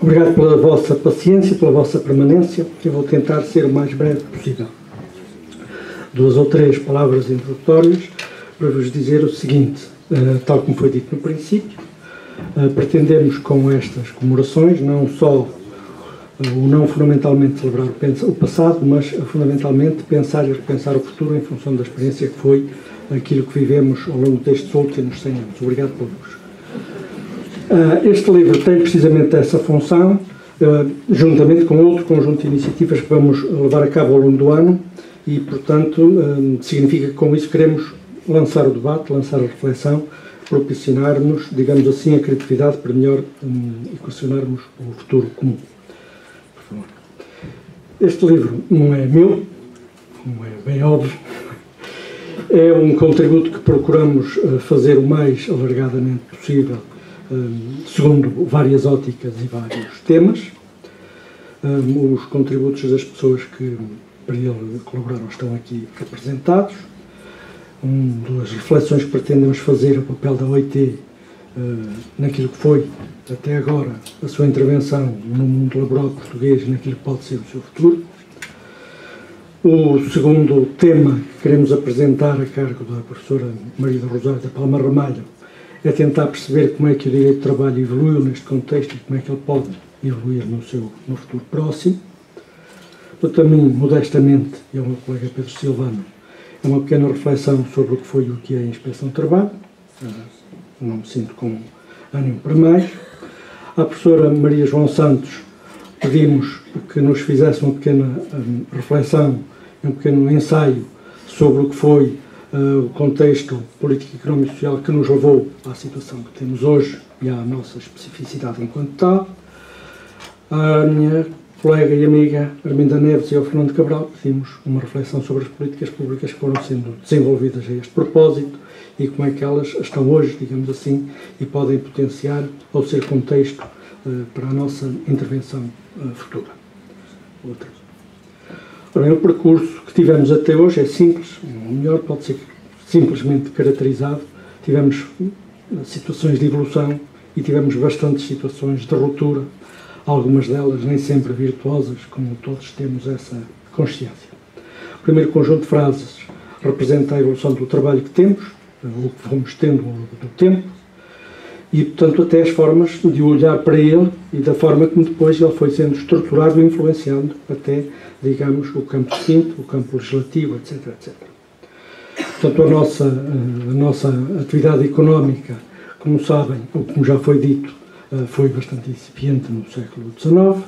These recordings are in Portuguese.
Obrigado pela vossa paciência, pela vossa permanência. Eu vou tentar ser o mais breve possível. 2 ou 3 palavras introdutórias para vos dizer o seguinte, tal como foi dito no princípio, pretendemos com estas comemorações não só não fundamentalmente celebrar o passado, mas fundamentalmente pensar e repensar o futuro em função da experiência que foi aquilo que vivemos ao longo destes últimos 100 anos. Obrigado por vos. Este livro tem precisamente essa função, juntamente com outro conjunto de iniciativas que vamos levar a cabo ao longo do ano e, portanto, significa que com isso queremos lançar o debate, lançar a reflexão, propiciar-nos, digamos assim, a criatividade para melhor equacionarmos o futuro comum. Por favor. Este livro não é meu, como é bem óbvio, é um contributo que procuramos fazer o mais alargadamente possível, segundo várias óticas e vários temas. Os contributos das pessoas que para ele colaboraram estão aqui representados. Das reflexões que pretendemos fazer o papel da OIT naquilo que foi, até agora, a sua intervenção no mundo laboral português e naquilo que pode ser o seu futuro. O segundo tema que queremos apresentar a cargo da professora Maria do Rosário da Palma Ramalho é tentar perceber como é que o direito de trabalho evoluiu neste contexto e como é que ele pode evoluir no futuro próximo. Eu também, modestamente, e ao meu colega Pedro Silvano, é uma pequena reflexão sobre o que foi e o que é a Inspeção de Trabalho. Não me sinto com ânimo para mais. À professora Maria João Santos pedimos que nos fizesse uma pequena reflexão, um pequeno ensaio sobre o que foi o contexto político, económico e social que nos levou à situação que temos hoje e à nossa especificidade enquanto tal. À minha colega e amiga Arminda Neves e ao Fernando Cabral pedimos uma reflexão sobre as políticas públicas que foram sendo desenvolvidas a este propósito e como é que elas estão hoje, digamos assim, e podem potenciar ou ser contexto para a nossa intervenção futura. Bem, o percurso que tivemos até hoje é simples, ou melhor, pode ser simplesmente caracterizado. Tivemos situações de evolução e tivemos bastantes situações de ruptura, algumas delas nem sempre virtuosas, como todos temos essa consciência. O primeiro conjunto de frases representa a evolução do trabalho que temos, o que fomos tendo ao longo do tempo, e, portanto, até as formas de olhar para ele e da forma como depois ele foi sendo estruturado e influenciando até, digamos, o campo seguinte, o campo legislativo, etc, etc. Portanto, a nossa atividade económica, como sabem, ou como já foi dito, foi bastante incipiente no século XIX,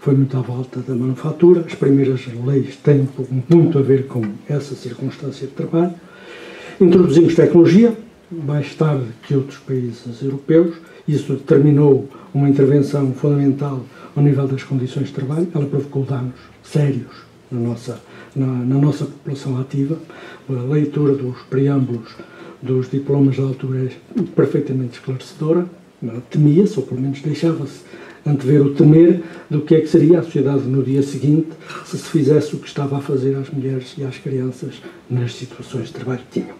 foi muito à volta da manufatura. As primeiras leis têm muito a ver com essa circunstância de trabalho. Introduzimos tecnologia, mais tarde que outros países europeus. Isso determinou uma intervenção fundamental ao nível das condições de trabalho. Ela provocou danos sérios na nossa população ativa. A leitura dos preâmbulos dos diplomas da altura é perfeitamente esclarecedora. Temia-se, ou pelo menos deixava-se antever o temer do que é que seria a sociedade no dia seguinte se se fizesse o que estava a fazer às mulheres e às crianças nas situações de trabalho que tinham.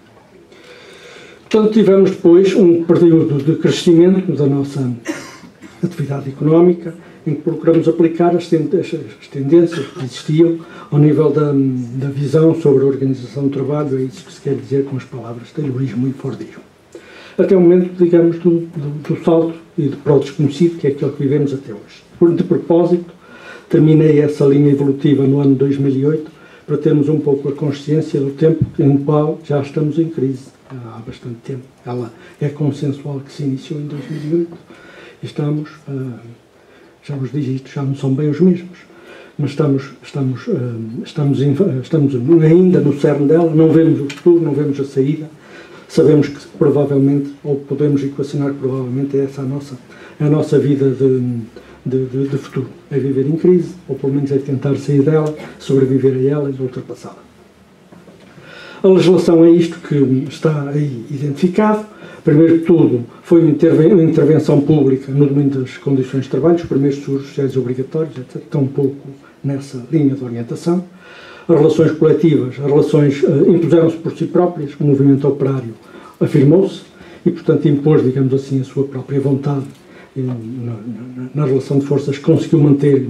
Portanto, tivemos depois um período de crescimento da nossa atividade económica, em que procuramos aplicar as tendências que existiam ao nível da visão sobre a organização do trabalho. É isso que se quer dizer com as palavras Taylorismo e Fordismo. Até o momento, digamos, do salto e para o desconhecido, que é aquilo que vivemos até hoje. De propósito, terminei essa linha evolutiva no ano 2008 para termos um pouco a consciência do tempo em qual já estamos em crise há bastante tempo. Ela é consensual que se iniciou em 2008 e estamos, já os dígitos já não são bem os mesmos, mas estamos ainda no cerne dela, não vemos o futuro, não vemos a saída. Sabemos que provavelmente, ou podemos equacionar que provavelmente é essa a nossa vida de futuro. É viver em crise, ou pelo menos é tentar sair dela, sobreviver a ela e ultrapassá-la. A legislação é isto que está aí identificado. Primeiro de tudo, foi uma intervenção pública no domínio das condições de trabalho, os primeiros seguros sociais obrigatórios, etc. Estão um pouco nessa linha de orientação. As relações coletivas, as relações impuseram-se por si próprias, o movimento operário afirmou-se e, portanto, impôs, digamos assim, a sua própria vontade na relação de forças, conseguiu manter,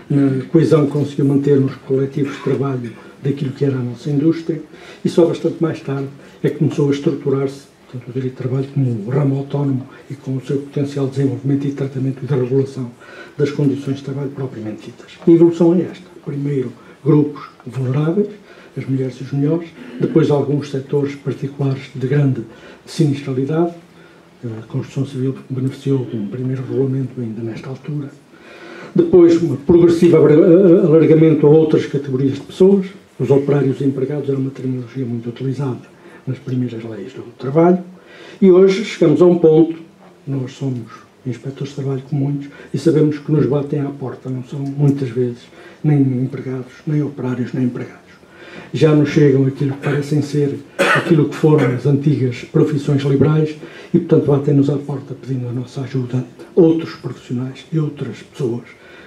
na coesão, conseguiu manter nos coletivos de trabalho daquilo que era a nossa indústria, e só bastante mais tarde é que começou a estruturar-se, tanto o direito de trabalho como o ramo autónomo, e com o seu potencial de desenvolvimento e tratamento e de regulação das condições de trabalho propriamente ditas. A evolução é esta. Primeiro, grupos vulneráveis, as mulheres e os menores, depois alguns setores particulares de grande sinistralidade. A Construção Civil beneficiou de um primeiro regulamento ainda nesta altura. Depois, um progressivo alargamento a outras categorias de pessoas. Os operários e empregados era uma terminologia muito utilizada nas primeiras leis do trabalho. E hoje chegamos a um ponto, nós somos inspectores de trabalho como muitos, e sabemos que nos batem à porta, não são muitas vezes nem empregados, nem operários, nem empregados. Já nos chegam aquilo que parecem ser aquilo que foram as antigas profissões liberais e, portanto, batem-nos à porta pedindo a nossa ajuda outros profissionais e outras pessoas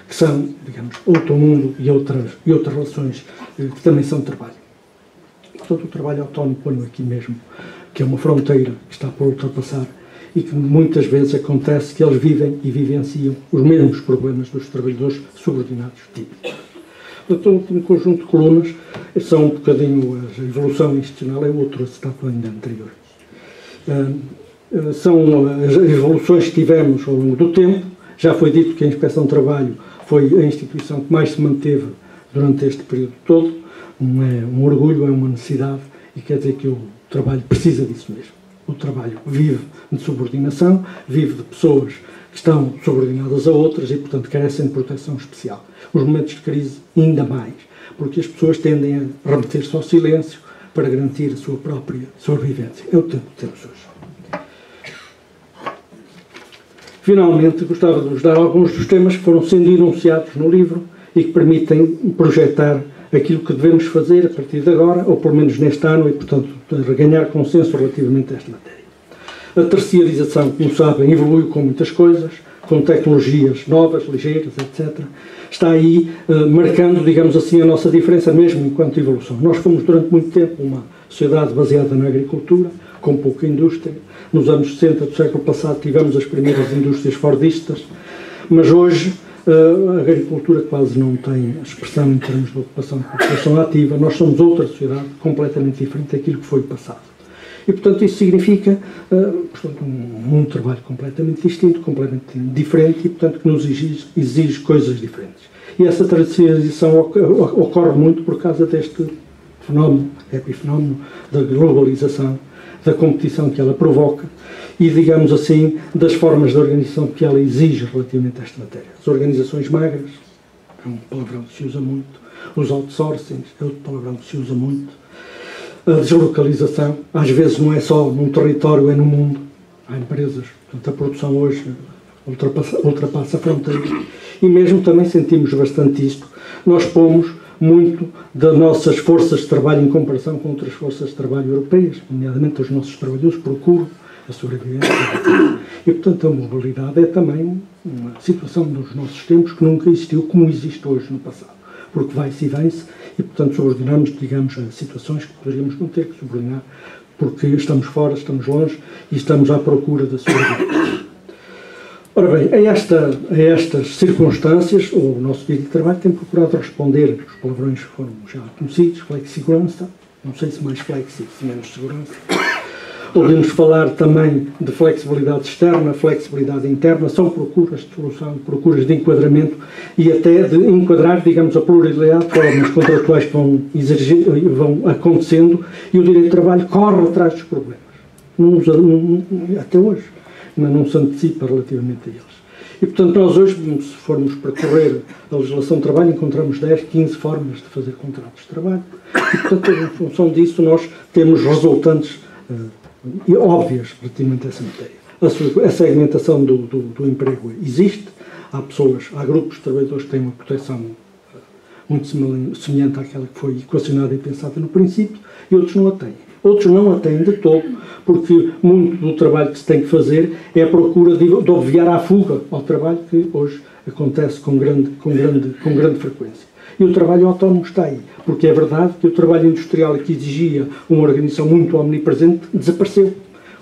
que são, digamos, outro mundo e outras relações que também são trabalho. Portanto, o trabalho autónomo, ponho aqui mesmo, que é uma fronteira que está por ultrapassar e que muitas vezes acontece que eles vivem e vivenciam os mesmos problemas dos trabalhadores subordinados típicos. Portanto, o último conjunto de colunas são um bocadinho a evolução institucional, é outro acetato ainda anterior. São as evoluções que tivemos ao longo do tempo. Já foi dito que a Inspeção de Trabalho foi a instituição que mais se manteve durante este período todo. Não é um orgulho, é uma necessidade, e quer dizer que o trabalho precisa disso mesmo. O trabalho vive de subordinação, vive de pessoas que estão subordinadas a outras e, portanto, carecem de proteção especial. Os momentos de crise, ainda mais, porque as pessoas tendem a remeter-se ao silêncio para garantir a sua própria sobrevivência. É o tempo que temos hoje. Finalmente, gostava de vos dar alguns dos temas que foram sendo enunciados no livro e que permitem projetar aquilo que devemos fazer a partir de agora, ou pelo menos neste ano, e, portanto, ganhar consenso relativamente a esta matéria. A terciarização, como sabem, evoluiu com muitas coisas, com tecnologias novas, ligeiras, etc. Está aí marcando, digamos assim, a nossa diferença mesmo enquanto evolução. Nós fomos durante muito tempo uma sociedade baseada na agricultura, com pouca indústria. Nos anos 60 do século passado tivemos as primeiras indústrias fordistas, mas hoje a agricultura quase não tem expressão em termos de ocupação de população ativa. Nós somos outra sociedade completamente diferente daquilo que foi o passado. E, portanto, isso significa portanto, um trabalho completamente distinto, completamente diferente e, portanto, que nos exige coisas diferentes. E essa terciarização ocorre muito por causa deste fenómeno, epifenómeno da globalização, da competição que ela provoca e, digamos assim, das formas de organização que ela exige relativamente a esta matéria. As organizações magras, é um palavrão que se usa muito, os outsourcings, é outro palavrão que se usa muito, a deslocalização, às vezes não é só num território, é no mundo. Há empresas, portanto, a produção hoje ultrapassa fronteiras. E mesmo também sentimos bastante isto. Nós pomos muito das nossas forças de trabalho em comparação com outras forças de trabalho europeias, nomeadamente os nossos trabalhadores procuram a sobrevivência. E, portanto, a mobilidade é também uma situação dos nossos tempos que nunca existiu como existe hoje no passado. Porque vai-se e vem-se e, portanto, subordinamos, digamos, a situações que poderíamos não ter que subordinar, porque estamos fora, estamos longe e estamos à procura da sobrevivência. Ora bem, a estas circunstâncias, o nosso dia de trabalho tem procurado responder, os palavrões foram já conhecidos, flexigurança, não sei se mais flexi, se menos segurança. Ouvimos falar também de flexibilidade externa, flexibilidade interna, são procuras de solução, procuras de enquadramento e até de enquadrar, digamos, a pluralidade de formas contratuais que vão acontecendo e o direito de trabalho corre atrás dos problemas. Até hoje, mas não se antecipa relativamente a eles. E, portanto, nós hoje, se formos percorrer a legislação de trabalho, encontramos 10, 15 formas de fazer contratos de trabalho e, portanto, em função disso, nós temos resultantes óbvias relativamente a essa matéria. A segmentação do emprego existe, há grupos de trabalhadores que têm uma proteção muito semelhante àquela que foi equacionada e pensada no princípio, e outros não a têm. Outros não a têm de todo, porque muito do trabalho que se tem que fazer é a procura de obviar à fuga ao trabalho que hoje acontece com grande frequência. E o trabalho autónomo está aí, porque é verdade que o trabalho industrial que exigia uma organização muito omnipresente desapareceu.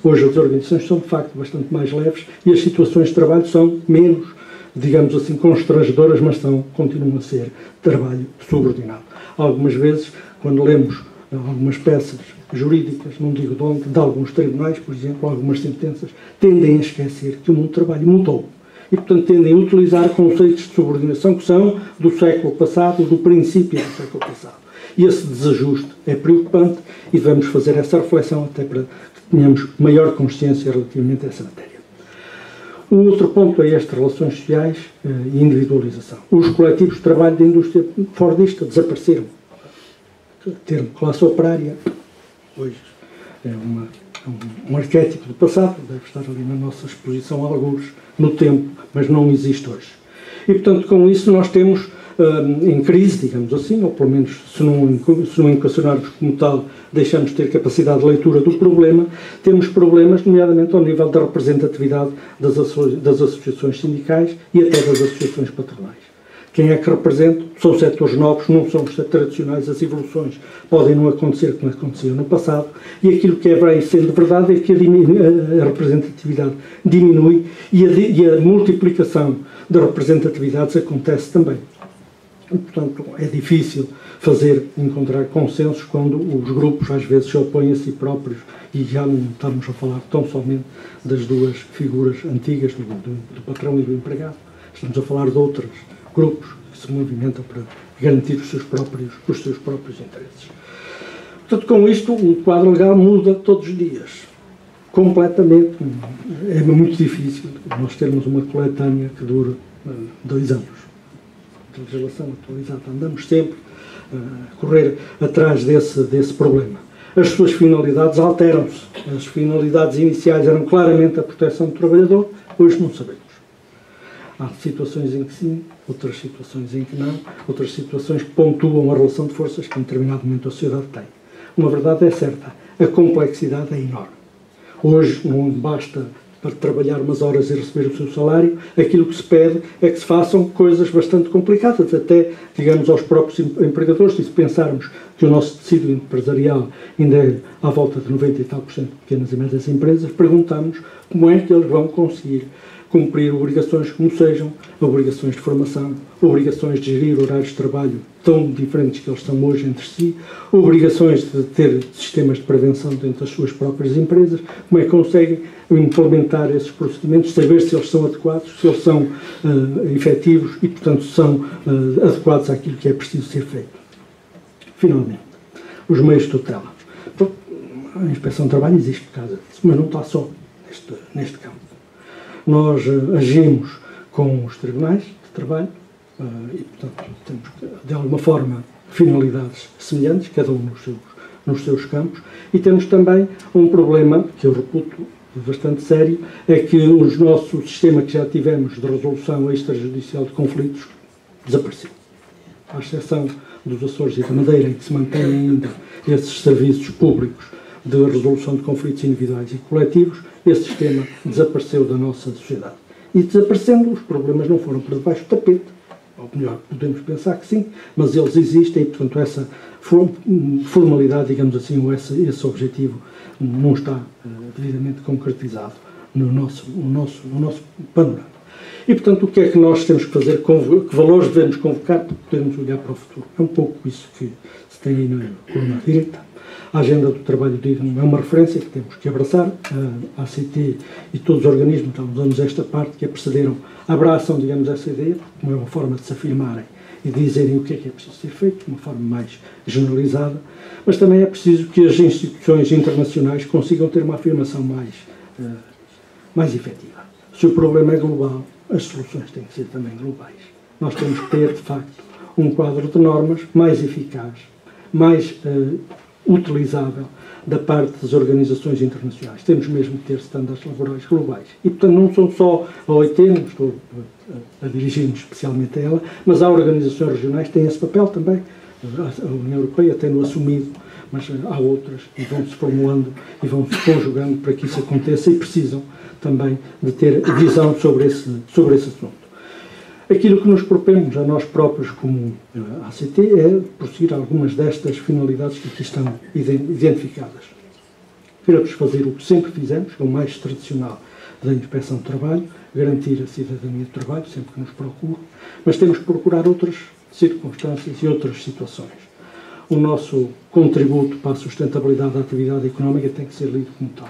Hoje as organizações são, de facto, bastante mais leves e as situações de trabalho são menos, digamos assim, constrangedoras, mas continuam a ser trabalho subordinado. Algumas vezes, quando lemos algumas peças jurídicas, não digo de onde, de alguns tribunais, por exemplo, algumas sentenças, tendem a esquecer que o mundo do trabalho mudou. E, portanto, tendem a utilizar conceitos de subordinação que são do século passado, do princípio do século passado. E esse desajuste é preocupante e devemos fazer essa reflexão até para que tenhamos maior consciência relativamente a essa matéria. O outro ponto é estas relações sociais e individualização. Os coletivos de trabalho da indústria fordista desapareceram. O termo classe operária, hoje, é um arquétipo do passado, deve estar ali na nossa exposição a alguns no tempo, mas não existe hoje. E, portanto, com isso nós temos em crise, digamos assim, ou pelo menos se não equacionarmos como tal, deixamos de ter capacidade de leitura do problema, temos problemas, nomeadamente ao nível da representatividade das associações sindicais e até das associações patronais. Quem é que representa? São setores novos, não são os tradicionais, as evoluções podem não acontecer como aconteciam no passado, e aquilo que é sendo verdade é que a representatividade diminui e a multiplicação de representatividades acontece também. E, portanto, é difícil encontrar consensos quando os grupos às vezes se opõem a si próprios, e já não estamos a falar tão somente das duas figuras antigas, do patrão e do empregado, estamos a falar de outros grupos que se movimentam para garantir os seus próprios interesses. Portanto, com isto, o quadro legal muda todos os dias, completamente. É muito difícil nós termos uma coletânea que dure 2 anos. A legislação atualizada, andamos sempre a correr atrás desse problema. As suas finalidades alteram-se. As finalidades iniciais eram claramente a proteção do trabalhador, hoje não sabemos. Há situações em que sim, outras situações em que não, outras situações que pontuam a relação de forças que em determinado momento a sociedade tem. Uma verdade é certa, a complexidade é enorme. Hoje não basta para trabalhar umas horas e receber o seu salário, aquilo que se pede é que se façam coisas bastante complicadas, até, digamos, aos próprios empregadores. E se pensarmos que o nosso tecido empresarial ainda é à volta de 90 e tal % de pequenas e médias empresas, perguntamos como é que eles vão conseguir cumprir obrigações como sejam obrigações de formação, obrigações de gerir horários de trabalho tão diferentes que eles são hoje entre si, obrigações de ter sistemas de prevenção dentro das suas próprias empresas, como é que conseguem implementar esses procedimentos, saber se eles são adequados, se eles são efetivos e, portanto, são adequados àquilo que é preciso ser feito. Finalmente, os meios de tutela. A Inspeção de Trabalho existe por causa disso, mas não está só neste campo. Nós agimos com os tribunais de trabalho e, portanto, temos, de alguma forma, finalidades semelhantes, cada um nos seus campos, e temos também um problema, que eu reputo bastante sério, é que o nosso sistema que já tivemos de resolução extrajudicial de conflitos desapareceu. À exceção dos Açores e da Madeira, em que se mantêm ainda esses serviços públicos de resolução de conflitos individuais e coletivos, esse sistema desapareceu da nossa sociedade. E desaparecendo, os problemas não foram para debaixo do tapete, ou melhor, podemos pensar que sim, mas eles existem e, portanto, essa formalidade, digamos assim, ou esse objetivo não está devidamente concretizado no nosso panorama. E, portanto, o que é que nós temos que fazer, que valores devemos convocar para podermos olhar para o futuro? É um pouco isso que se tem aí na coluna direita. A Agenda do Trabalho Digno é uma referência que temos que abraçar. A ACT e todos os organismos, então, damos esta parte que a precederam, abraçam, digamos, essa ideia, como é uma forma de se afirmarem e de dizerem o que é preciso ser feito, de uma forma mais generalizada, mas também é preciso que as instituições internacionais consigam ter uma afirmação mais efetiva. Se o problema é global, as soluções têm que ser também globais. Nós temos que ter, de facto, um quadro de normas mais eficaz, mais utilizável da parte das organizações internacionais. Temos mesmo que ter estándares laborais globais. E, portanto, não são só a OIT, não estou a dirigir-me especialmente a ela, mas há organizações regionais que têm esse papel também. A União Europeia tem-no assumido, mas há outras e vão-se formulando e vão-se conjugando para que isso aconteça e precisam também de ter visão sobre esse assunto. Aquilo que nos propomos a nós próprios como ACT é prosseguir algumas destas finalidades que aqui estão identificadas. queremos fazer o que sempre fizemos, que é o mais tradicional da Inspeção de Trabalho, garantir a cidadania do trabalho, sempre que nos procuram, mas temos que procurar outras circunstâncias e outras situações. O nosso contributo para a sustentabilidade da atividade económica tem que ser lido como tal.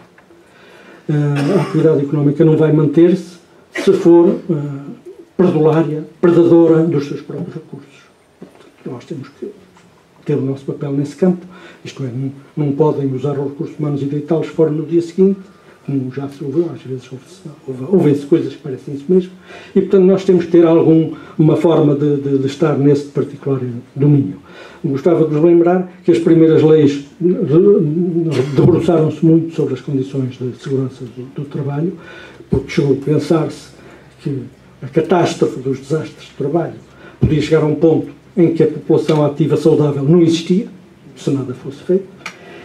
A atividade económica não vai manter-se se for perdulária, predadora dos seus próprios recursos. Nós temos que ter o nosso papel nesse campo, isto é, não podem usar os recursos humanos e deitá-los fora no dia seguinte, como já se ouviu, às vezes ouvem-se coisas que parecem isso mesmo, e portanto nós temos que ter uma forma de estar nesse particular domínio. Gostava de vos lembrar que as primeiras leis debruçaram-se muito sobre as condições de segurança do trabalho, porque chegou a pensar-se que a catástrofe dos desastres de trabalho podia chegar a um ponto em que a população ativa saudável não existia, se nada fosse feito,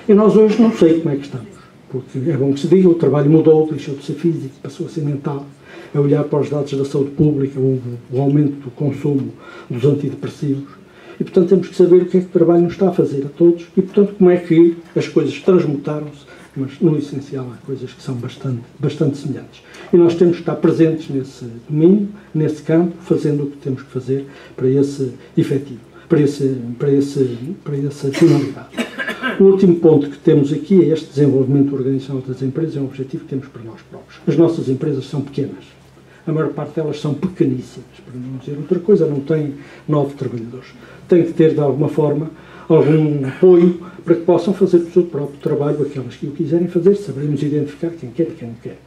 e nós hoje não sei como é que estamos. Porque é bom que se diga, o trabalho mudou, deixou de ser físico, passou a ser mental. A olhar para os dados da saúde pública, o aumento do consumo dos antidepressivos. E, portanto, temos que saber o que é que o trabalho nos está a fazer a todos e, portanto, como é que as coisas transmutaram-se, mas, no essencial, há coisas que são bastante semelhantes. E nós temos que estar presentes nesse domínio, nesse campo, fazendo o que temos que fazer para esse efetivo, para essa finalidade. O último ponto que temos aqui é este desenvolvimento organizacional das empresas, é um objetivo que temos para nós próprios. As nossas empresas são pequenas. A maior parte delas são pequeníssimas, para não dizer outra coisa, não têm 9 trabalhadores. Têm que ter, de alguma forma, algum apoio para que possam fazer o seu próprio trabalho, aquelas que o quiserem fazer, saberemos identificar quem quer e quem não quer,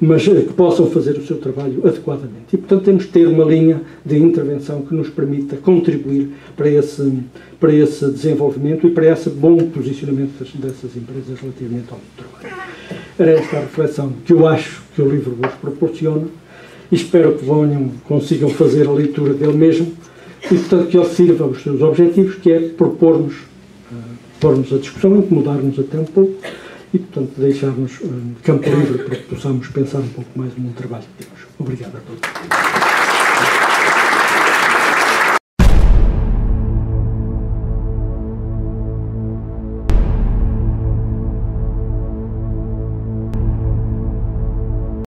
mas que possam fazer o seu trabalho adequadamente. E, portanto, temos que ter uma linha de intervenção que nos permita contribuir para esse desenvolvimento e para esse bom posicionamento dessas empresas relativamente ao trabalho. Era esta a reflexão que eu acho que o livro vos proporciona e espero que consigam fazer a leitura dele mesmo e, portanto, que ele sirva aos seus objetivos, que é propor-nos a discussão, incomodar-nos até um pouco e, portanto, deixar-nos campo livre para que possamos pensar um pouco mais no trabalho que temos. Obrigado a todos.